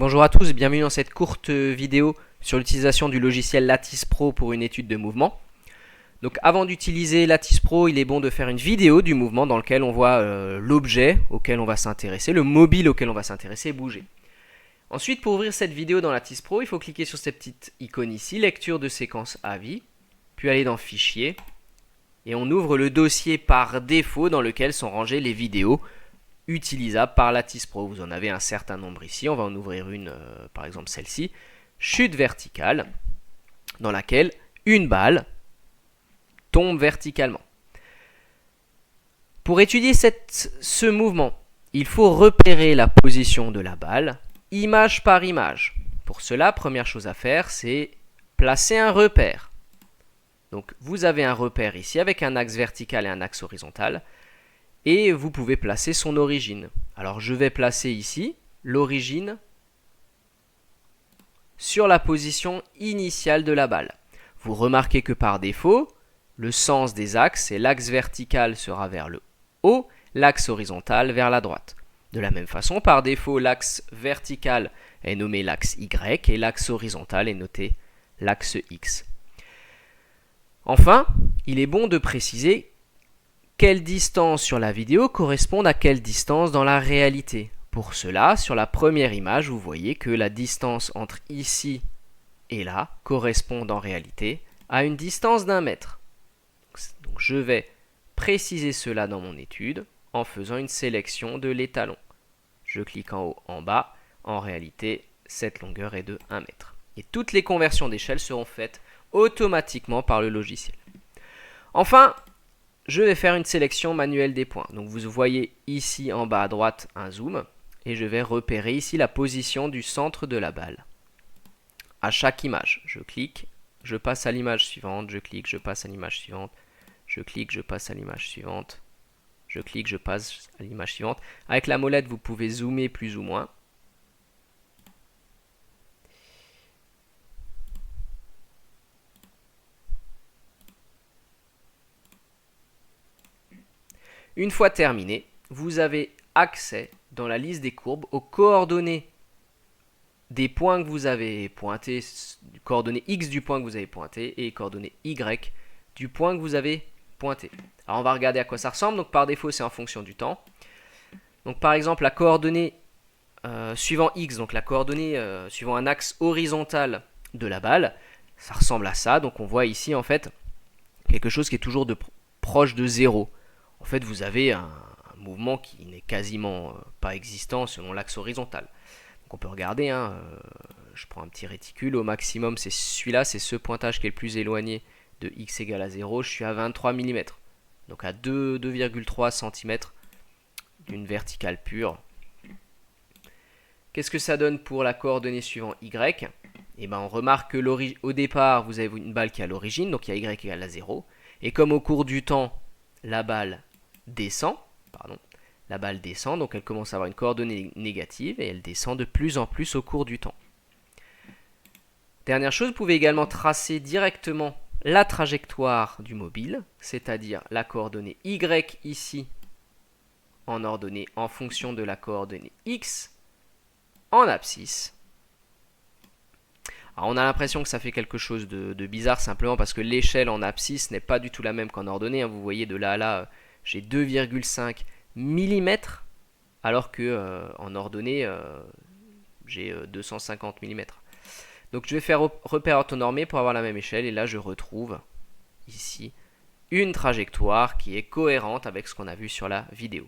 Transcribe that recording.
Bonjour à tous, bienvenue dans cette courte vidéo sur l'utilisation du logiciel Lattice Pro pour une étude de mouvement. Donc avant d'utiliser Lattice Pro, il est bon de faire une vidéo du mouvement dans lequel on voit l'objet auquel on va s'intéresser, le mobile auquel on va s'intéresser bouger. Ensuite, pour ouvrir cette vidéo dans Lattice Pro, il faut cliquer sur cette petite icône ici, lecture de séquence à vie, puis aller dans Fichier, et on ouvre le dossier par défaut dans lequel sont rangées les vidéos utilisable par Lattice Pro. Vous en avez un certain nombre ici. On va en ouvrir une, par exemple celle-ci. Chute verticale, dans laquelle une balle tombe verticalement. Pour étudier ce mouvement, il faut repérer la position de la balle, image par image. Pour cela, première chose à faire, c'est placer un repère. Donc, vous avez un repère ici avec un axe vertical et un axe horizontal. Et vous pouvez placer son origine. Alors je vais placer ici l'origine sur la position initiale de la balle. Vous remarquez que par défaut, le sens des axes, c'est l'axe vertical sera vers le haut, l'axe horizontal vers la droite. De la même façon, par défaut, l'axe vertical est nommé l'axe Y et l'axe horizontal est noté l'axe X. Enfin, il est bon de préciser quelle distance sur la vidéo correspond à quelle distance dans la réalité. Pour cela, sur la première image, vous voyez que la distance entre ici et là correspond en réalité à une distance d'1 mètre. Donc je vais préciser cela dans mon étude en faisant une sélection de l'étalon. Je clique en haut, en bas. En réalité, cette longueur est de 1 mètre. Et toutes les conversions d'échelle seront faites automatiquement par le logiciel. Enfin, je vais faire une sélection manuelle des points. Donc vous voyez ici en bas à droite un zoom et je vais repérer ici la position du centre de la balle. À chaque image, je clique, je passe à l'image suivante, je clique, je passe à l'image suivante, je clique, je passe à l'image suivante, je clique, je passe à l'image suivante. Avec la molette, vous pouvez zoomer plus ou moins. Une fois terminé, vous avez accès dans la liste des courbes aux coordonnées des points que vous avez pointés, coordonnées X du point que vous avez pointé et coordonnées Y du point que vous avez pointé. Alors on va regarder à quoi ça ressemble. Donc par défaut, c'est en fonction du temps. Donc par exemple, la coordonnée suivant X, donc la coordonnée suivant un axe horizontal de la balle, ça ressemble à ça. Donc on voit ici en fait quelque chose qui est toujours proche de 0. En fait, vous avez un mouvement qui n'est quasiment pas existant selon l'axe horizontal. Donc on peut regarder, je prends un petit réticule, au maximum c'est celui-là, c'est ce pointage qui est le plus éloigné de x égale à 0, je suis à 23 mm. Donc à 2,3 cm d'une verticale pure. Qu'est-ce que ça donne pour la coordonnée suivante y? Et ben on remarque que au départ, vous avez une balle qui est à l'origine, donc il y a y égale à 0. Et comme au cours du temps, la balle descend, donc elle commence à avoir une coordonnée négative et elle descend de plus en plus au cours du temps. Dernière chose, vous pouvez également tracer directement la trajectoire du mobile, c'est-à-dire la coordonnée Y ici en ordonnée en fonction de la coordonnée X en abscisse. Alors on a l'impression que ça fait quelque chose de bizarre simplement parce que l'échelle en abscisse n'est pas du tout la même qu'en ordonnée. Vous voyez de là à là, j'ai 2,5 mm alors que en ordonnée, j'ai 250 mm. Donc je vais faire repère orthonormé pour avoir la même échelle et là je retrouve ici une trajectoire qui est cohérente avec ce qu'on a vu sur la vidéo.